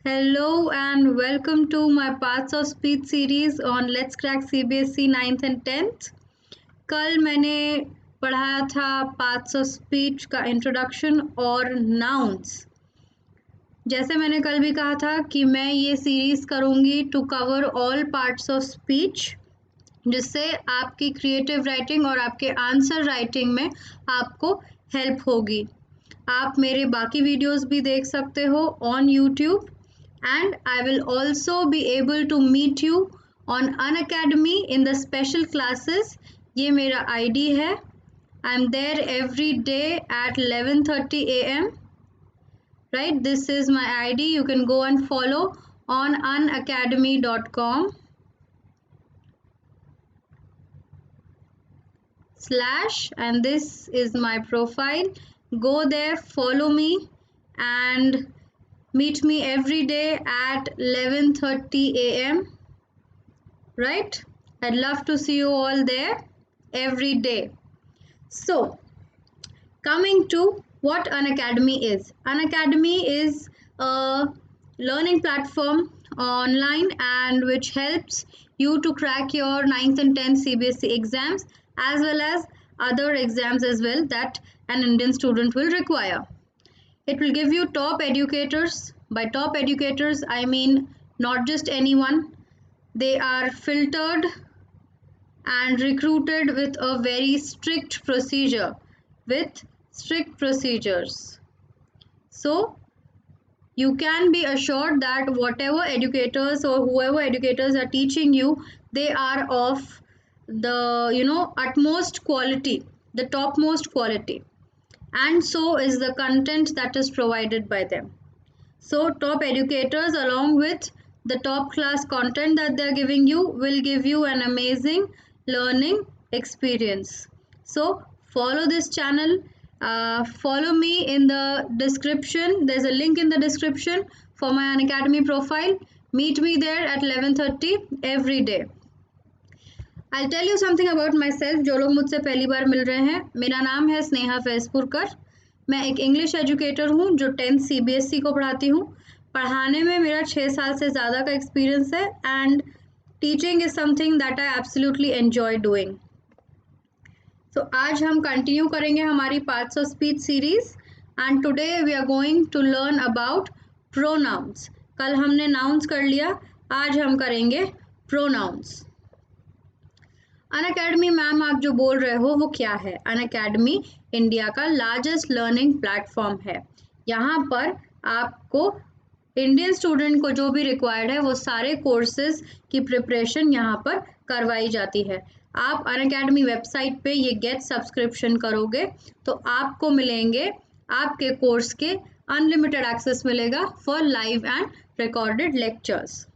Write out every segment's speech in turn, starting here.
Hello and welcome to my Parts of Speech series on Let's Crack CBSE 9th and 10th। कल मैंने पढ़ाया था parts of speech का introduction और nouns. जैसे मैंने कल भी कहा था कि मैं ये सीरीज़ करूँगी to cover all parts of speech, जिससे आपकी क्रिएटिव राइटिंग और आपके आंसर राइटिंग में आपको हेल्प होगी। आप मेरे बाकी वीडियोस भी देख सकते हो on YouTube, and I will also be able to meet you on Unacademy in the special classes। ये मेरा ID है। I'm there every day at 11:30 a.m. Right, this is my ID. You can go and follow on unacademy.com/, and this is my profile. Go there, follow me, and meet me every day at 11:30 a.m. Right? I'd love to see you all there every day. So, coming to what Unacademy is. Unacademy is a learning platform online and which helps you to crack your 9th and 10th CBSE exams as well as other exams as well that an Indian student will require. It will give you top educators. By top educators, I mean not just anyone. They are filtered and recruited with a very strict procedure, with strict procedures. So you can be assured that whatever educators or whoever educators are teaching you, they are of the utmost quality, the topmost quality, and so is the content that is provided by them. So top educators along with the top class content that they are giving you will give you an amazing learning experience. So follow this channel, follow me in the description. There's a link in the description for my Unacademy profile. Meet me there at 11:30 every day. I'll tell you something about myself। जो लोग मुझसे पहली बार मिल रहे हैं, मेरा नाम है स्नेहा फैजपुरकर। मैं एक इंग्लिश एजुकेटर हूँ जो 10th CBSE को पढ़ाती हूँ। पढ़ाने में मेरा 6 साल से ज़्यादा का एक्सपीरियंस है and teaching is something that I absolutely enjoy doing. So आज हम कंटिन्यू करेंगे हमारी parts of speech series and today we are going to learn about pronouns. कल हमने नाउंस कर लिया, आज हम करेंगे प्रोनाउंस। अनअकैडमी मैम आप जो बोल रहे हो वो क्या है? अनअकैडमी इंडिया का लार्जेस्ट लर्निंग प्लेटफॉर्म है। यहाँ पर आपको इंडियन स्टूडेंट को जो भी रिक्वायर्ड है वो सारे कोर्सेज की प्रिपरेशन यहाँ पर करवाई जाती है। आप अनअकैडमी वेबसाइट पे ये गेट सब्सक्रिप्शन करोगे तो आपको मिलेंगे आपके कोर्स के अनलिमिटेड एक्सेस मिलेगा for live and recorded lectures.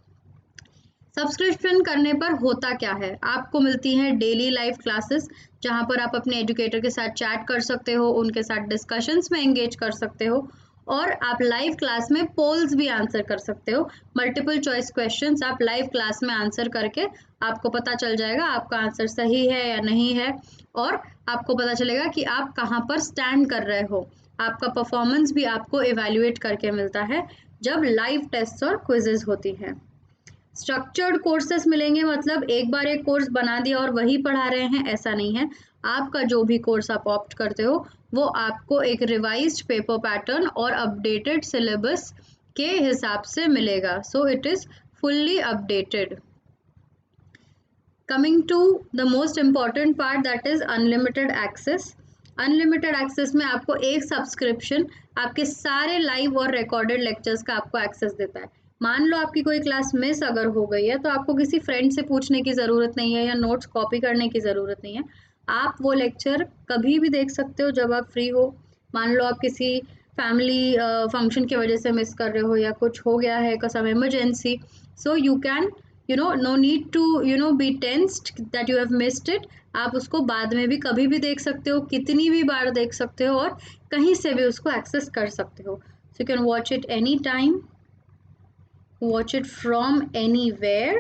Subscription करने पर होता क्या है? आपको मिलती हैं डेली लाइव क्लासेस जहां पर आप अपने एजुकेटर के साथ चैट कर सकते हो, उनके साथ डिस्कशंस में एंगेज कर सकते हो और आप लाइव क्लास में पोल्स भी आंसर कर सकते हो। मल्टीपल चॉइस क्वेश्चंस आप लाइव क्लास में आंसर करके आपको पता चल जाएगा आपका आंसर सही है या नहीं है और आपको पता चलेगा कि आप कहाँ पर स्टैंड कर रहे हो। आपका परफॉर्मेंस भी आपको इवैल्यूएट करके मिलता है जब लाइव टेस्ट और क्विजेज होती हैं। स्ट्रक्चर्ड कोर्सेस मिलेंगे, मतलब एक बार एक कोर्स बना दिया और वही पढ़ा रहे हैं, ऐसा नहीं है। आपका जो भी कोर्स आप ऑप्ट करते हो वो आपको एक रिवाइज्ड पेपर पैटर्न और अपडेटेड सिलेबस के हिसाब से मिलेगा। So it is fully updated. Coming to the most important part, that is unlimited access. Unlimited access में आपको एक सब्सक्रिप्शन आपके सारे लाइव और रिकॉर्डेड लेक्चर्स का आपको एक्सेस देता है। मान लो आपकी कोई क्लास मिस अगर हो गई है तो आपको किसी फ्रेंड से पूछने की ज़रूरत नहीं है या नोट्स कॉपी करने की ज़रूरत नहीं है। आप वो लेक्चर कभी भी देख सकते हो जब आप फ्री हो। मान लो आप किसी फैमिली फंक्शन की वजह से मिस कर रहे हो या कुछ हो गया है some emergency, so you can no need to be tensed that you have missed it। आप उसको बाद में भी कभी भी देख सकते हो, कितनी भी बार देख सकते हो और कहीं से भी उसको एक्सेस कर सकते हो। सो you can watch it any time, watch it from anywhere,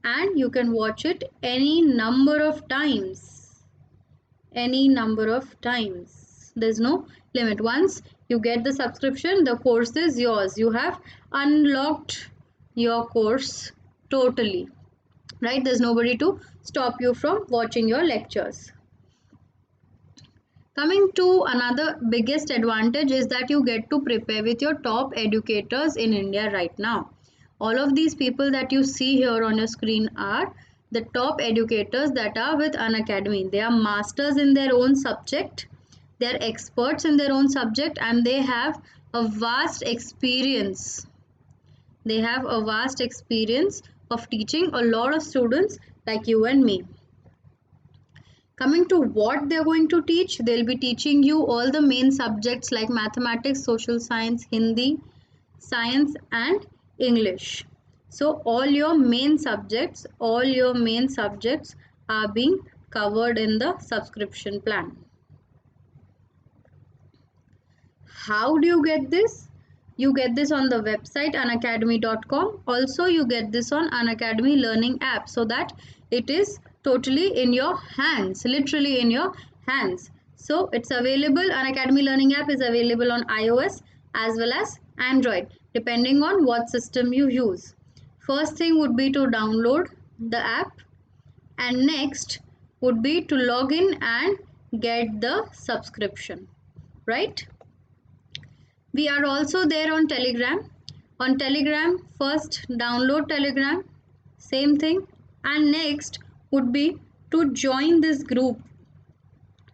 and you can watch it any number of times, there's no limit. Once You get the subscription, the course is yours. You have unlocked your course totally, right? There's nobody to stop you from watching your lectures. Coming to another biggest advantage is that you get to prepare with your top educators in India right now. All of these people that you see here on your screen are the top educators that are with Unacademy. They are masters in their own subject, they are experts in their own subject, and they have a vast experience. They have a vast experience of teaching a lot of students like you and me. Coming to what they're going to teach, they'll be teaching you all the main subjects like mathematics, social science, Hindi, science and English. So all your main subjects are being covered in the subscription plan. How do you get this? You get this on the website unacademy.com. Also, you get this on Unacademy Learning app, so that it is totally in your hands, literally in your hands. So it's available. Unacademy Learning app is available on iOS as well as Android, depending on what system you use. First thing would be to download the app, and next would be to log in and get the subscription, right? We are also there on Telegram. On Telegram, first download Telegram, same thing, and next would be to join this group,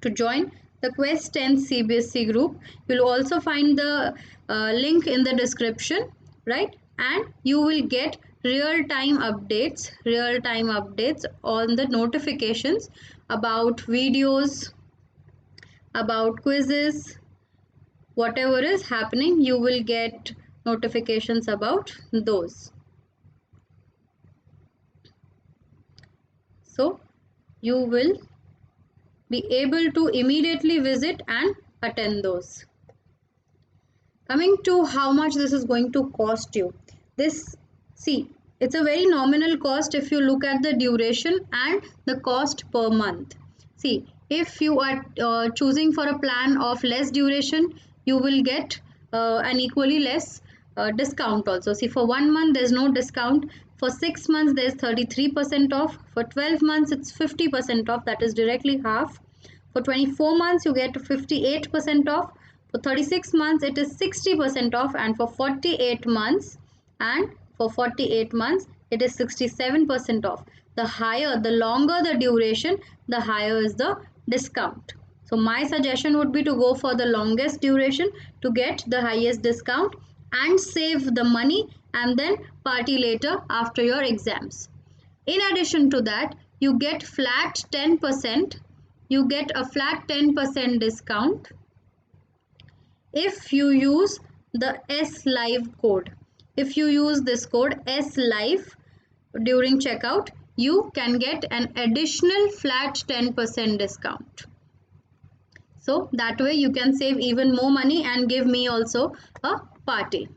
to join the Quest 10 CBSE group. You'll also find the link in the description, right? And you will get real-time updates on the notifications about videos, about quizzes, whatever is happening. You will get notifications about those. So you will be able to immediately visit and attend those. Coming to how much this is going to cost you. This, see, it's a very nominal cost if you look at the duration and the cost per month. See, if you are choosing for a plan of less duration, you will get an equally less discount also. See, for 1 month there's no discount. For 6 months there's 33% off. For 12 months it's 50% off, that is directly half. For 24 months you get 58% off. For 36 months it is 60% off, and for 48 months it is 67% off. The longer the duration, the higher is the discount. So my suggestion would be to go for the longest duration to get the highest discount and save the money and then party later after your exams. In addition to that, you get a flat 10% discount if you use the SLive code. If you use this code SLive during checkout, you can get an additional flat 10% discount. So that way you can save even more money and give me also a party.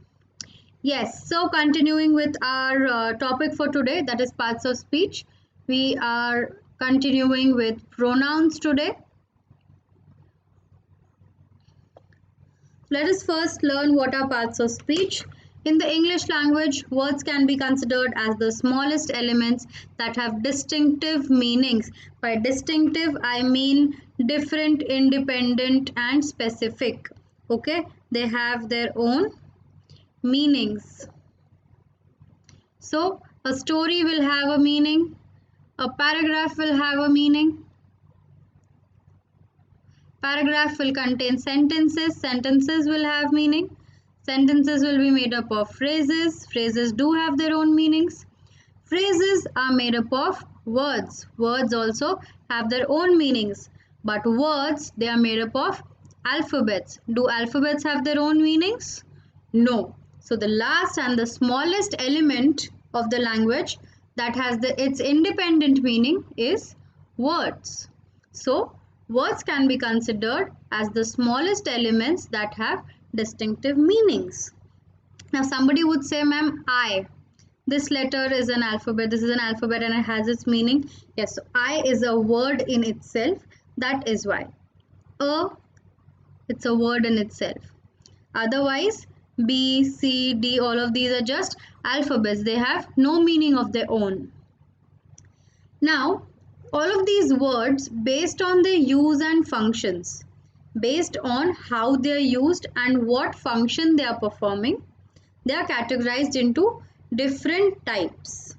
Yes, so continuing with our topic for today, that is parts of speech. We are continuing with pronouns today. Let us first learn what are parts of speech. In the English language, words can be considered as the smallest elements that have distinctive meanings. By distinctive, I mean different, independent, and specific. Okay, they have their own meanings. So, a story will have a meaning, a paragraph will have a meaning. Paragraph will contain sentences. Sentences will have meaning. Sentences will be made up of phrases. Phrases do have their own meanings. Phrases are made up of words. Words also have their own meanings. But words, they are made up of alphabets. Do alphabets have their own meanings? No. So the last and the smallest element of the language that has its independent meaning is words. So words can be considered as the smallest elements that have distinctive meanings. Now somebody would say, ma'am, I. This letter is an alphabet. This is an alphabet and it has its meaning. Yes, so I is a word in itself. That is why. It's a word in itself. Otherwise, B, C, D, all of these are just alphabets. They have no meaning of their own. Now, all of these words, based on their use and functions, based on how they are used and what function they are performing, they are categorized into different types.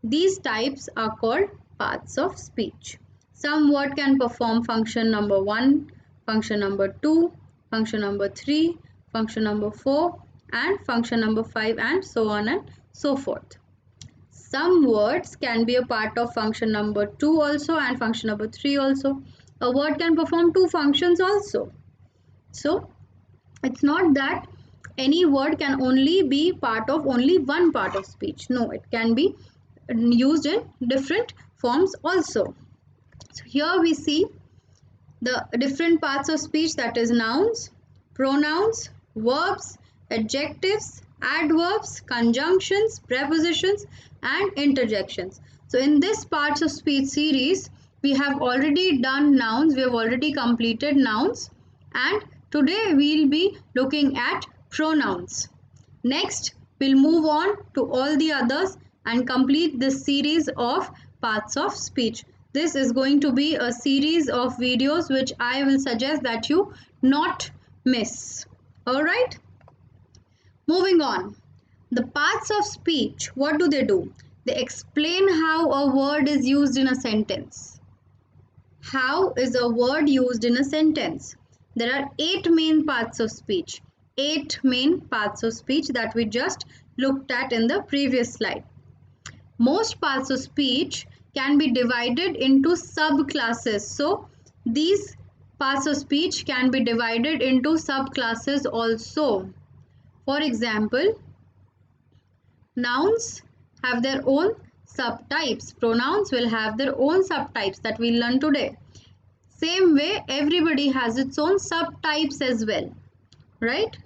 These types are called parts of speech. Some word can perform function number 1, function number 2, function number 3, function number 4, and function number 5, and so on and so forth. Some words can be a part of function number 2 also and function number 3 also. A word can perform 2 functions also. So it's not that any word can only be part of only one part of speech. No, it can be used in different forms also. So here we see the different parts of speech, that is nouns, pronouns, verbs, adjectives, adverbs, conjunctions, prepositions, and interjections. So in this parts of speech series, we have already done nouns, we have already completed nouns, and today we'll be looking at pronouns. Next, we'll move on to all the others and complete this series of parts of speech. This is going to be a series of videos which I will suggest that you not miss. Alright? Moving on. The parts of speech, what do? They explain how a word is used in a sentence. How is a word used in a sentence? There are 8 main parts of speech. 8 main parts of speech that we just looked at in the previous slide. Most parts of speech can be divided into subclasses. So these parts of speech can be divided into subclasses also. For example, nouns have their own subtypes. Pronouns will have their own subtypes that we'll learn today. Same way, everybody has its own subtypes as well, right?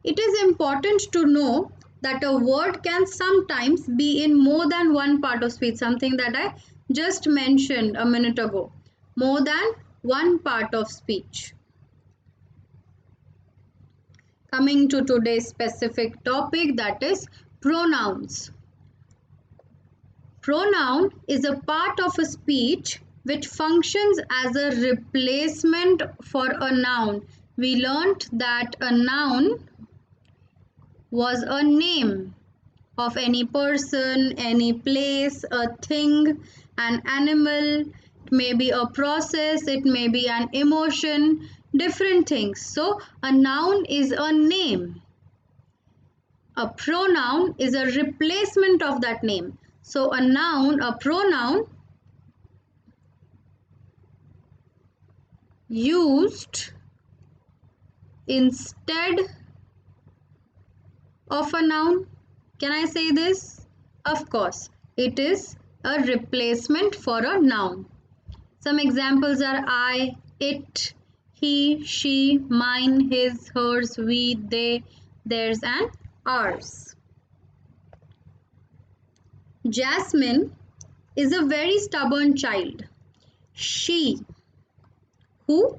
It is important to know that a word can sometimes be in more than one part of speech, something that I just mentioned a minute ago. More than one part of speech. Coming to today's specific topic, that is pronouns. Pronoun is a part of a speech which functions as a replacement for a noun. We learnt that a noun was a name of any person, any place, a thing, an animal. It may be a process, it may be an emotion, different things. So a noun is a name. A pronoun is a replacement of that name. So a pronoun used instead of a noun. Can I say this? Of course, it is a replacement for a noun. Some examples are I, it, he, she, mine, his, hers, we, they, theirs, and ours. Jasmine is a very stubborn child. She. Who?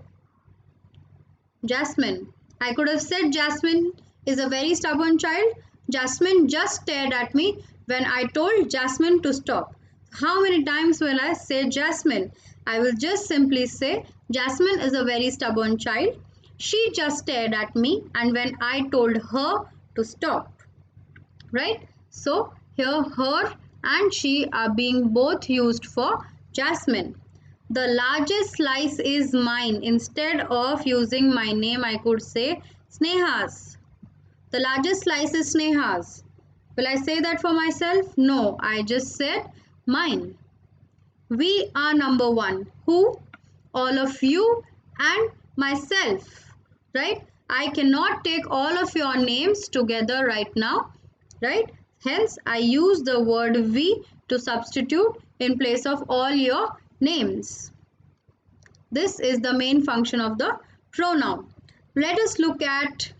Jasmine. I could have said Jasmine is a very stubborn child. Jasmine just stared at me when I told Jasmine to stop. How many times will I say Jasmine? I will just simply say Jasmine is a very stubborn child. She just stared at me and when I told her to stop. Right? So here her and she are being both used for Jasmine. The largest slice is mine. Instead of using my name, I could say Sneha's. The largest slice is Sneha's. Will I say that for myself? No, I just said mine. We are number 1. Who? All of you and myself. Right? I cannot take all of your names together right now. Right? Hence, I use the word we to substitute in place of all your names. This is the main function of the pronoun. Let us look at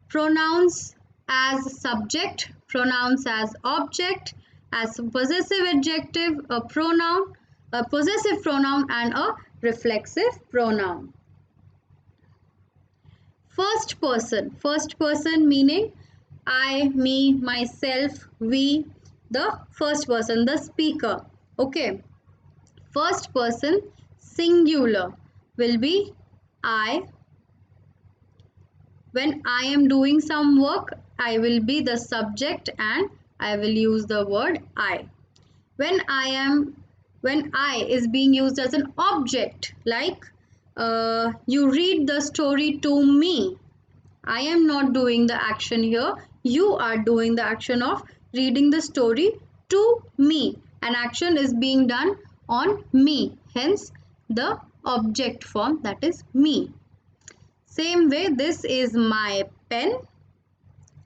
pronouns as subject, pronouns as object, as possessive adjective, a pronoun, a possessive pronoun and a reflexive pronoun. First person meaning I, me, myself, we, the first person, the speaker. Okay. First person singular will be I. When I am doing some work, I will be the subject and I will use the word I. When I is being used as an object, like you read the story to me. I am not doing the action here. You are doing the action of reading the story to me. An action is being done on me. Hence, the object form, that is me. Same way, this is my pen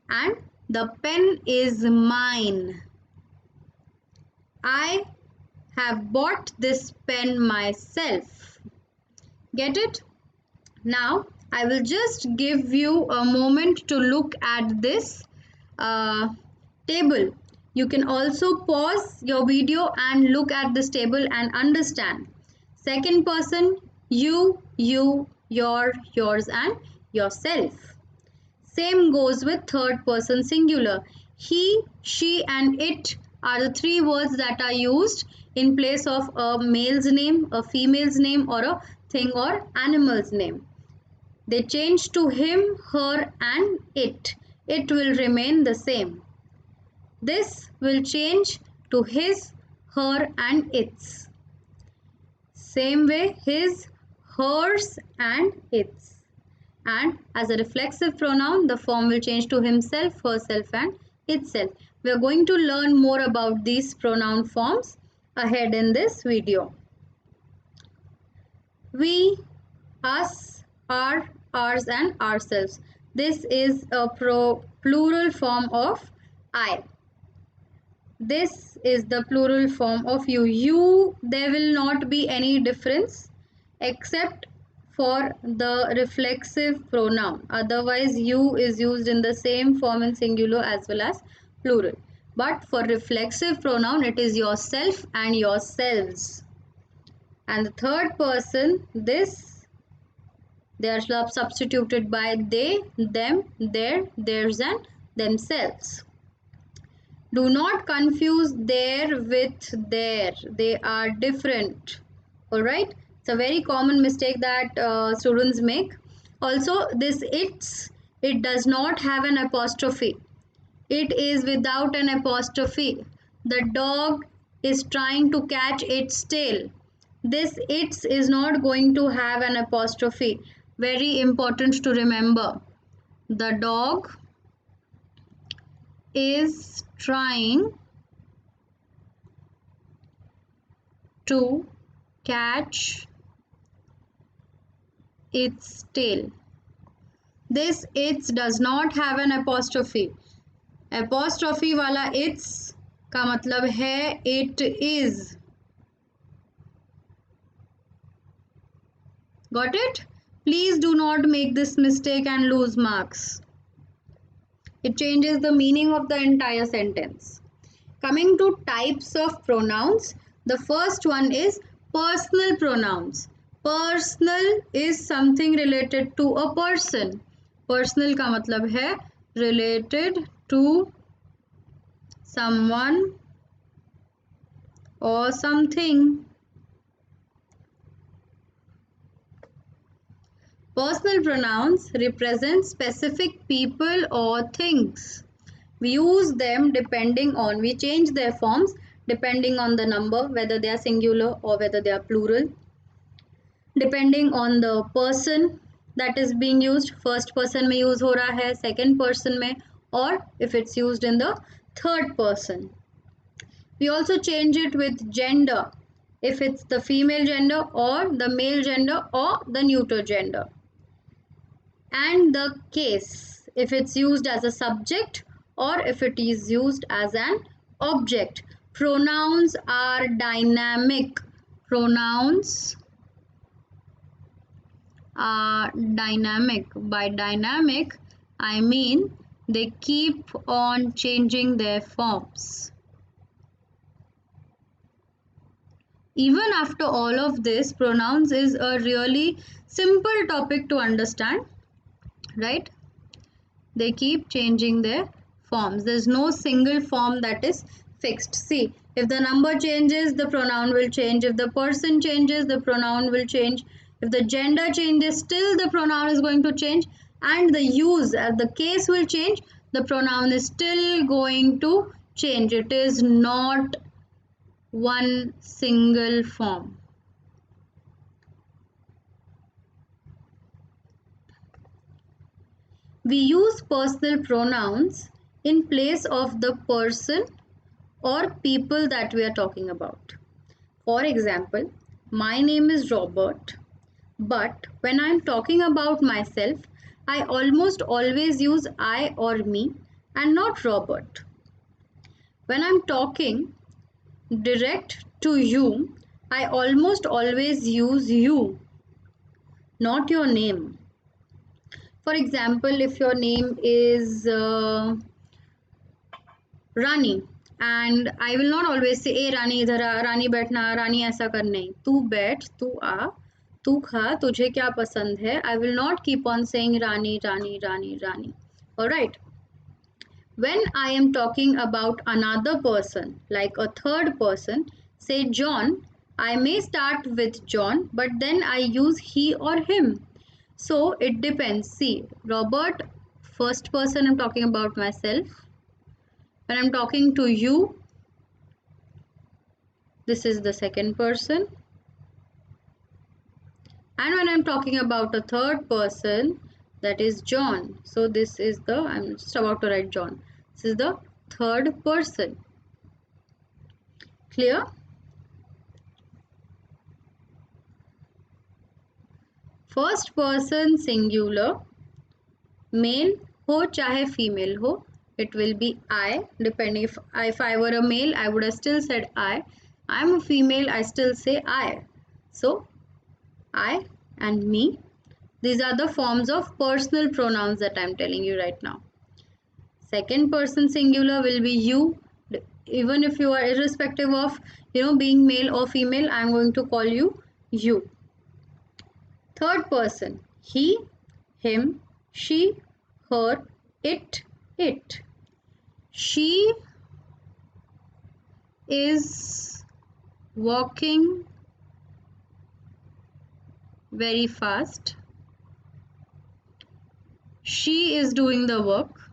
and the pen is mine. I have bought this pen myself. Get it? Now, I will just give you a moment to look at this table. You can also pause your video and look at this table and understand. Second person, you, your, yours and yourself. Same goes with third person singular. He, she and it are the three words that are used in place of a male's name, a female's name or a thing or animal's name. They change to him, her and it. It will remain the same. This will change to his, her and its. Same way, his, hers and its. And as a reflexive pronoun, the form will change to himself, herself and itself. We are going to learn more about these pronoun forms ahead in this video. We, us, our, ours and ourselves. This is a plural form of I. This is the plural form of you. You, there will not be any difference except for the reflexive pronoun. Otherwise, you is used in the same form in singular as well as plural. But for reflexive pronoun, it is yourself and yourselves. And the third person, this, they are substituted by they, them, their, theirs and themselves. Do not confuse their with their. They are different. Alright. It's a very common mistake that students make. Also, this it's, it does not have an apostrophe. It is without an apostrophe. The dog is trying to catch its tail. This it's is not going to have an apostrophe. Very important to remember. The dog is trying to catch its tail. This its does not have an apostrophe. Apostrophe वाला its का मतलब है it is. Got it? Please do not make this mistake and lose marks. It changes the meaning of the entire sentence. Coming to types of pronouns, the first one is personal pronouns. Personal is something related to a person. Personal का मतलब है related to someone or something. Personal pronouns represent specific people or things. We use them we change their forms depending on the number, whether they are singular or whether they are plural. Depending on the person that is being used, first person में use हो रहा है, second person में, or if it's used in the third person. We also change it with gender, if it's the female gender or the male gender or the neuter gender. And the case, if it's used as a subject or if it is used as an object. Pronouns are dynamic. Pronouns are dynamic. By dynamic, I mean they keep on changing their forms. Even after all of this, pronouns is a really simple topic to understand. right? They keep changing their forms. There's no single form that is fixed. See, if the number changes, the pronoun will change. If the person changes, the pronoun will change. If the gender changes, still the pronoun is going to change. And the use, the case will change. The pronoun is still going to change. It is not one single form. We use personal pronouns in place of the person or people that we are talking about. For example, my name is Robert, but when I am talking about myself, I almost always use I or me and not Robert. When I am talking direct to you, I almost always use you, not your name. For example, if your name is Rani, and I will not always say ए रानी इधर आ, रानी बैठना, रानी ऐसा कर, नहीं, तू बैठ, तू आ, तू खा, तुझे क्या पसंद है. I will not keep on saying Rani, Rani, Rani, Rani. Alright. When I am talking about another person, like a third person, say John, I may start with John, but then I use he or him. So it depends. See, Robert, first person, I'm talking about myself. When I'm talking to you, this is the second person. And when I'm talking about a third person, that is John. So this is the, I'm just about to write John. This is the third person. Clear? First person singular, male हो चाहे female हो, it will be I. Depending, if I were a male, I would have still said I. I'm a female, I still say I. So I and me. These are the forms of personal pronouns that I'm telling you right now. Second person singular will be you. Even if you are irrespective of being male or female, I'm going to call you you. Third person, he, him, she, her, it. She is walking very fast. She is doing the work.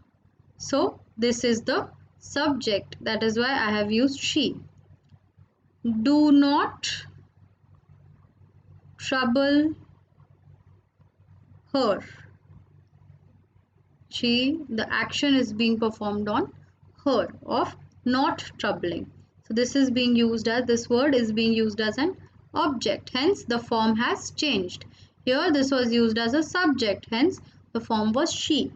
So this is the subject. That is why I have used she. Do not trouble her. The action is being performed on her, of not troubling. So this is being used as, this word is being used as an object, hence the form has changed. Here this was used as a subject, hence the form was she.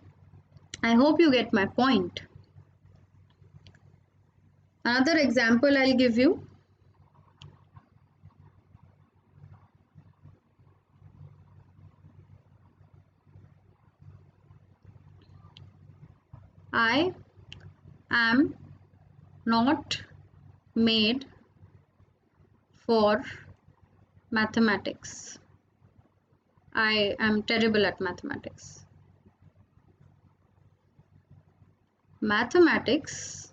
I hope you get my point. Another example I'll give you. I am not made for mathematics. I am terrible at mathematics. Mathematics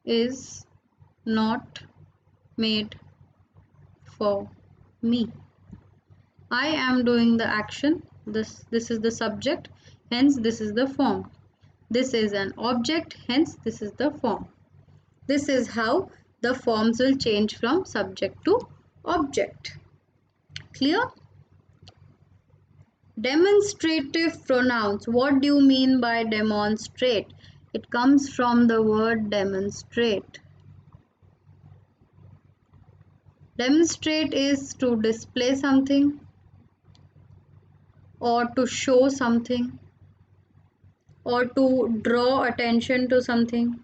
is not made for me. I am doing the action. This is the subject, hence this is the form. This is an object, hence this is the form. This is how the forms will change from subject to object. Clear? Demonstrative pronouns. What do you mean by demonstrate? It comes from the word demonstrate. Demonstrate is to display something or to show something or to draw attention to something.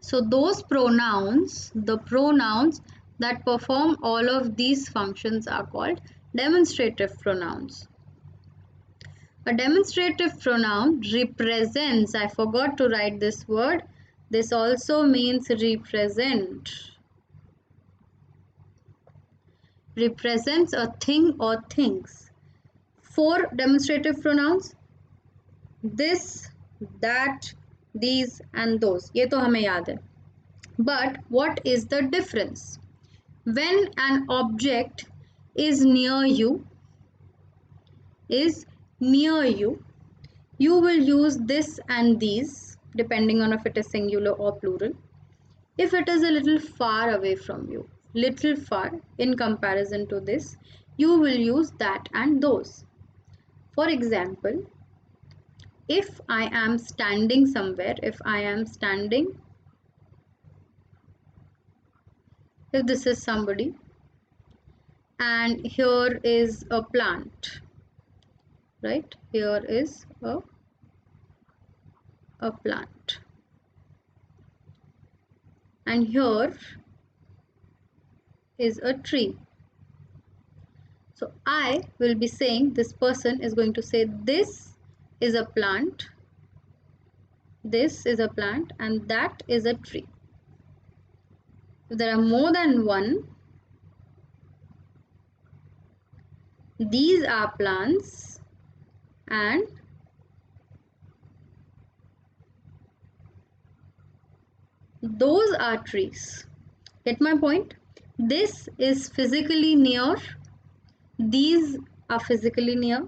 So those pronouns, the pronouns that perform all of these functions are called demonstrative pronouns. A demonstrative pronoun represents, I forgot to write this word, This also means represent. Represents a thing or things. 4 demonstrative pronouns. This, that, these and those. ये तो हमें याद है. But what is the difference? When an object is near you, you will use this and these depending on if it is singular or plural. If it is a little far away from you, little far in comparison to this, you will use that and those. For example, if I am standing somewhere, if this is somebody and here is a plant, right? Here is a plant and here is a tree. So I will be saying, this person is going to say, this is a plant, this is a plant and that is a tree. If there are more than one, these are plants and those are trees. Get my point? This is physically near, these are physically near,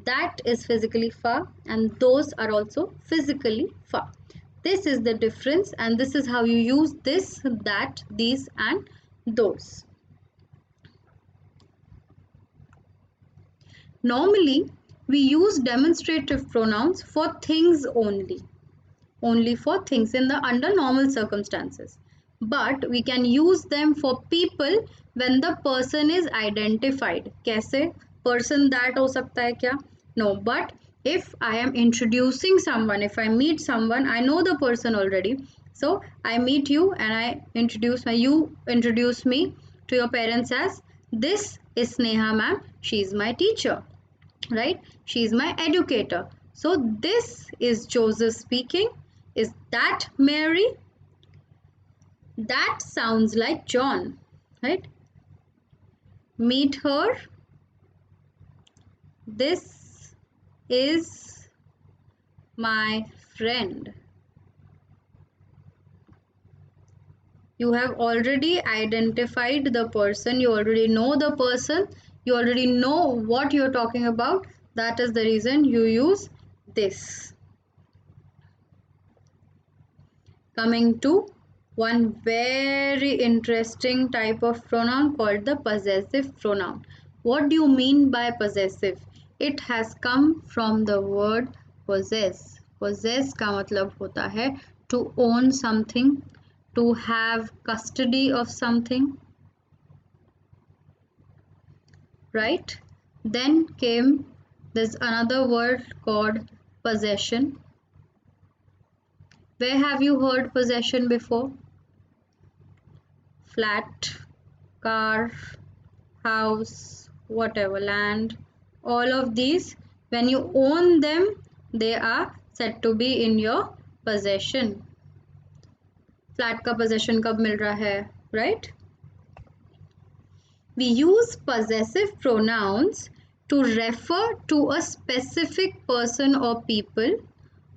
that is physically far, and those are also physically far. This is the difference, and this is how you use this, that, these and those. Normally, we use demonstrative pronouns for things only for things under normal circumstances. But we can use them for people when the person is identified. कैसे? Person that हो सकता है क्या? No, but if I am introducing someone, if I meet someone, I know the person already. So I meet you and you introduce me to your parents as, this is Sneha ma'am, she is my teacher, right? She is my educator. So this is Joseph speaking. Is that Mary? That sounds like John, right? Meet her. This is my friend. You have already identified the person, you already know the person, you already know what you're talking about. That is the reason you use this. Coming to one very interesting type of pronoun called the possessive pronoun. What do you mean by possessive? It has come from the word possess. Possess का मतलब होता है to own something, to have custody of something, right? Then came there's another word called possession. Where have you heard possession before? Flat, car, house, whatever, land, all of these, when you own them, they are said to be in your possession. Flat का possession कब मिल रहा है, right? We use possessive pronouns to refer to a specific person or people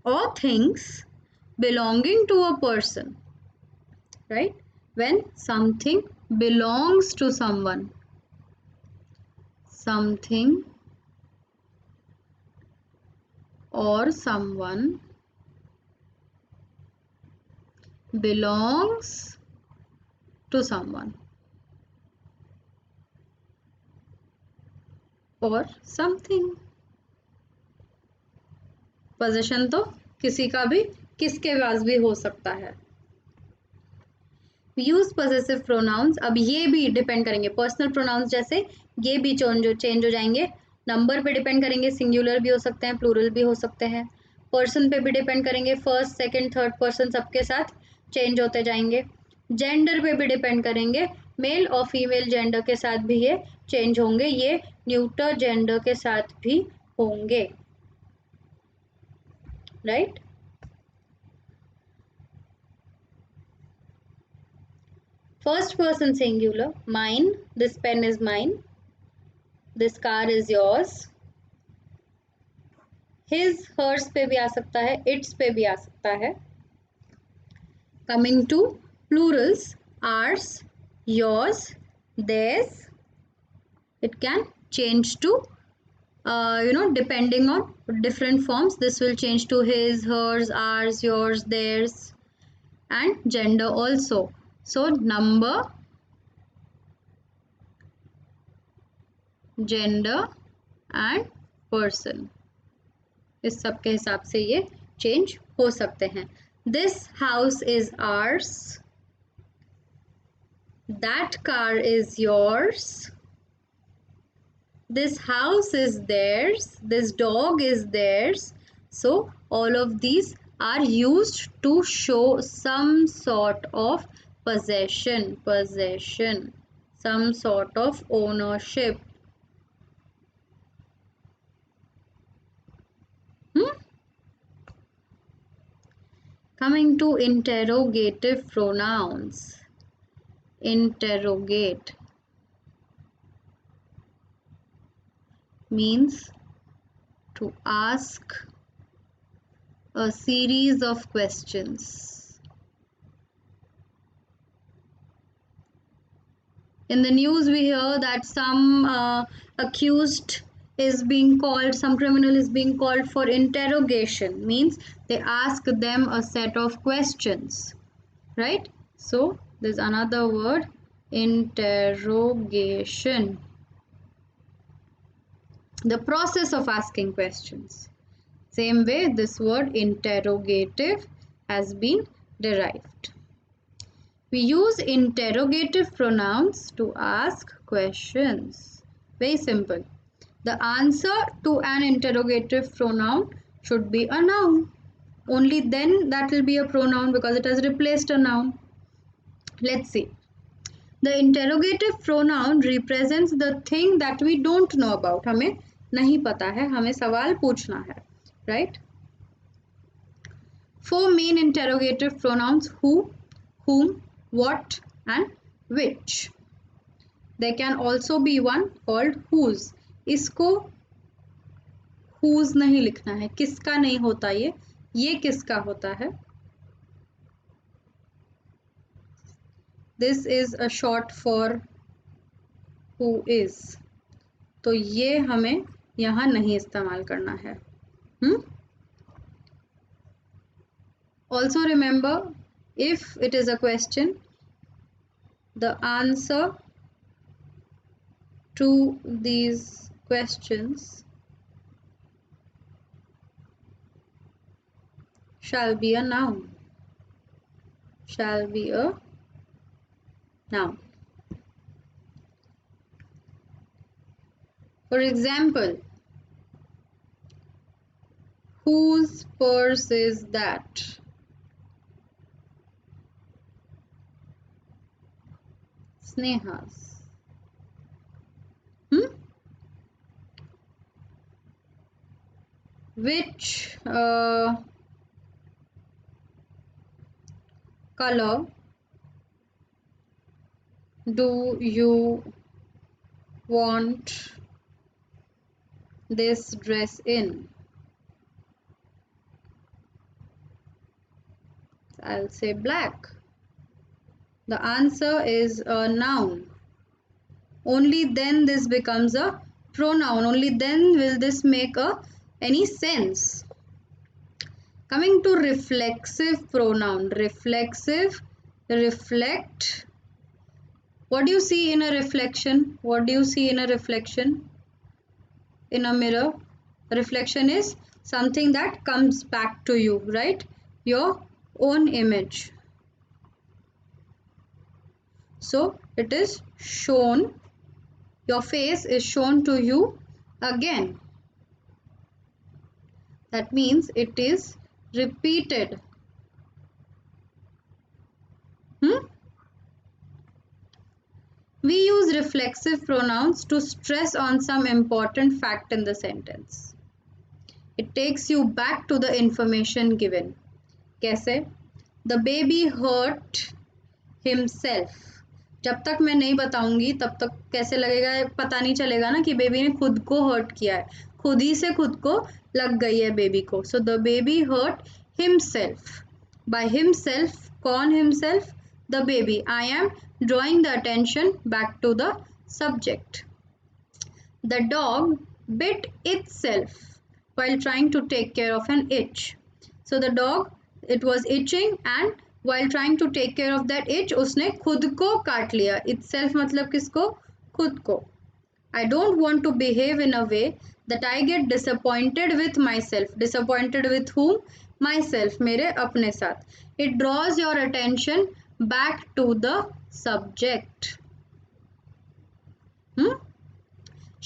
or things belonging to a person, right? When something belongs to someone, something or someone belongs to someone or something. Possession तो किसी का भी, किसके पास भी हो सकता है. Use possessive pronouns. अब ये भी डिपेंड करेंगे, पर्सनल प्रोनाउंस जैसे ये भी चेंज हो जाएंगे, नंबर पे डिपेंड करेंगे, सिंगुलर भी हो सकते हैं, प्लूरल भी हो सकते हैं. पर्सन पे भी डिपेंड करेंगे, फर्स्ट सेकंड थर्ड पर्सन सबके साथ चेंज होते जाएंगे. जेंडर पे भी डिपेंड करेंगे, मेल और फीमेल जेंडर के साथ भी ये चेंज होंगे, ये न्यूटर जेंडर के साथ भी होंगे, right? First person singular, mine, this pen is mine, this car is yours. His, hers पे भी आ सकता है, its पे भी आ सकता है. Coming to plurals, ours, yours, theirs, it can change to depending on different forms. This will change to his, hers, ours, yours, theirs, and gender also. So number, gender and person, इस सब के हिसाब से ये change हो सकते हैं. This house is ours, that car is yours, this house is theirs, this dog is theirs. So all of these are used to show some sort of possession, some sort of ownership. Coming to interrogative pronouns. Interrogate means to ask a series of questions. In the news we hear that some accused is being called, some criminal is being called for interrogation, means they ask them a set of questions, right? So there's another word, interrogation, the process of asking questions. Same way this word interrogative has been derived. We use interrogative pronouns to ask questions. Very simple. The answer to an interrogative pronoun should be a noun. Only then that will be a pronoun because it has replaced a noun. Let's see. The interrogative pronoun represents the thing that we don't know about. हमें नहीं पता है, हमें सवाल पूछना है, right? Four main interrogative pronouns: who, whom, what and which. There can also be one called whose. इसको whose नहीं लिखना है, किसका नहीं होता ये किसका होता है. This is a short for who is. तो ये हमें यहाँ नहीं इस्तेमाल करना है. Also remember, if it is a question, the answer to these questions shall be a noun. Shall be a noun. For example, whose purse is that? Sneha's. Which color do you want this dress in? I'll say black. The answer is a noun. Only then this becomes a pronoun. Only then will this make any sense. Coming to reflexive pronoun. Reflexive, reflect. What do you see in a reflection? What do you see in a reflection? In a mirror, a reflection is something that comes back to you, right? Your own image. So it is shown, your face is shown to you again. That means it is repeated. We use reflexive pronouns to stress on some important fact in the sentence. It takes you back to the information given. कैसे? The baby hurt himself. जब तक मैं नहीं बताऊंगी तब तक कैसे लगेगा, पता नहीं चलेगा ना कि बेबी ने खुद को हर्ट किया है, खुद ही से खुद को लग गई है बेबी को. So the baby hurt himself. By himself, कौन himself? The baby. I am drawing the attention back to the subject. The dog bit itself while trying to take care of an itch. So the dog, it was itching, and while trying to take care of that itch, उसने खुद को काट लिया. Itself मतलब किसको? खुद को. I don't want to behave in a way that I get disappointed with myself. Disappointed with whom? Myself. मेरे अपने साथ. It draws your attention back to the subject.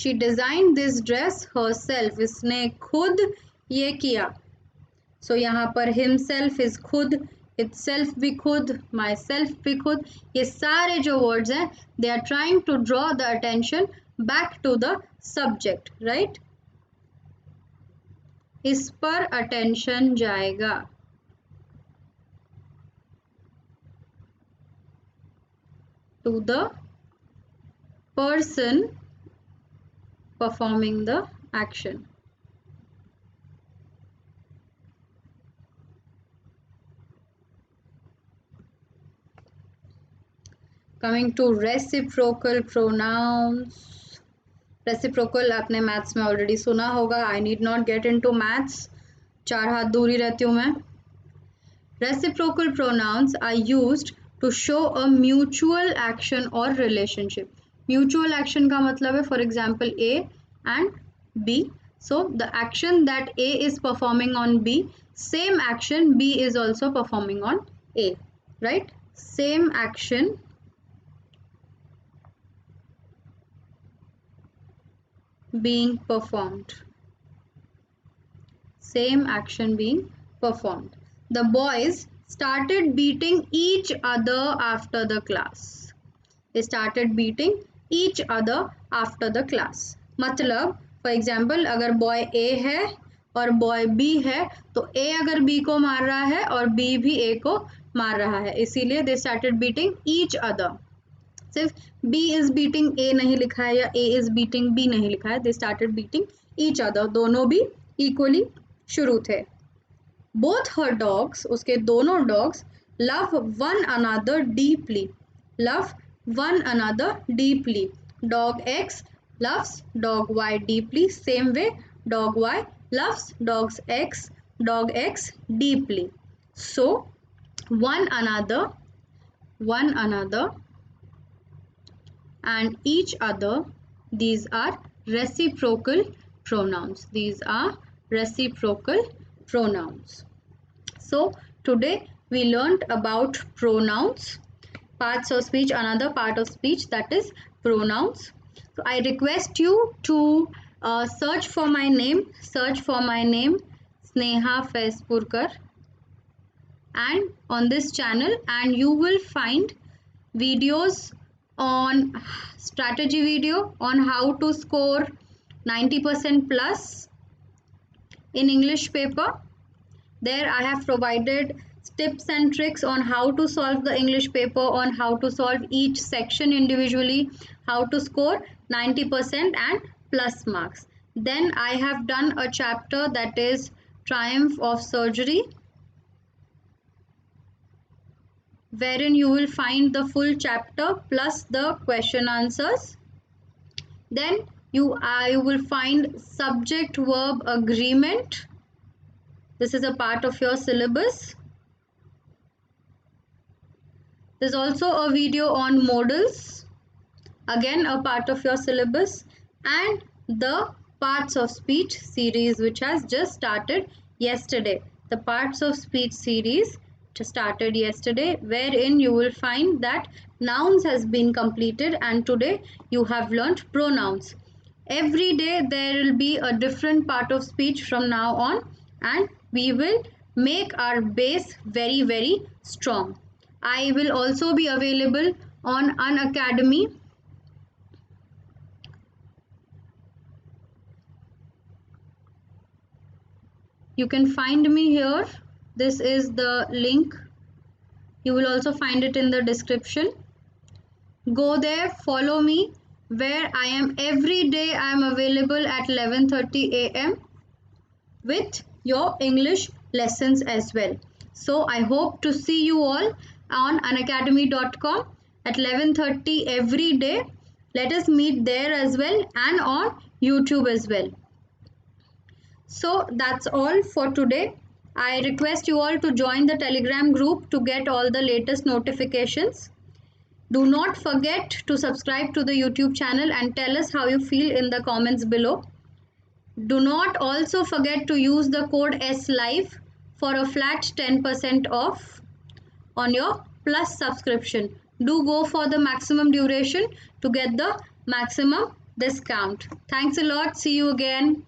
She designed this dress herself. इसने खुद ये किया. So यहाँ पर himself is खुद, itself भी खुद, myself भी खुद. ये सारे जो words हैं, they are trying to draw the attention back to the subject, right? इस पर attention जाएगा. To the person performing the action. Coming to reciprocal pronouns. Reciprocal आपने मैथ्स में ऑलरेडी सुना होगा. I need not get into maths. 4 हाथ दूर ही रहती हूँ मैं. Reciprocal pronouns are used to show a mutual action or relationship. Mutual action का मतलब है, for example, A and B. So the action that A is performing on B, same action B is also performing on A, right? Same action being performed. Same action being performed. The boys started beating each other after the class. They started beating each other after the class. मतलब for example अगर boy A है और boy B है तो A अगर B को मार रहा है और B भी A को मार रहा है, इसीलिए they started beating each other. सिर्फ B is beating A नहीं लिखा है या A is beating B नहीं लिखा है. They started beating each other. दोनों भी equally शुरू थे. Both her dogs, उसके दोनों dogs, love one another deeply. Love one another deeply. Dog X loves dog Y deeply. Same way, dog Y loves dog X deeply. So, one another, and each other, these are reciprocal pronouns. These are reciprocal pronouns. So today we learnt about pronouns, parts of speech, another part of speech, that is pronouns. So I request you to search for my name Sneha Faispurkar, and on this channel, and you will find videos on strategy video on how to score 90% plus in English paper. There I have provided tips and tricks on how to solve the English paper, on how to solve each section individually, how to score 90% and plus marks. Then I have done a chapter that is Triumph of Surgery, wherein you will find the full chapter plus the question answers. Then you will find subject verb agreement. This is a part of your syllabus. There's also a video on modals, again a part of your syllabus, and the parts of speech series which has just started yesterday. The parts of speech series just started yesterday, wherein you will find that nouns has been completed, and today you have learnt pronouns. Every day there will be a different part of speech from now on, and we will make our base very, very strong. I will also be available on Unacademy. You can find me here. This is the link. You will also find it in the description. Go there, follow me, where I am every day. I am available at 11:30 a.m. with your English lessons as well. So I hope to see you all on unacademy.com at 11:30 every day. Let us meet there as well and on YouTube as well. So that's all for today. I request you all to join the Telegram group to get all the latest notifications. Do not forget to subscribe to the YouTube channel and tell us how you feel in the comments below. Do not also forget to use the code SLIVE for a flat 10% off on your Plus subscription. Do go for the maximum duration to get the maximum discount. Thanks a lot. See you again.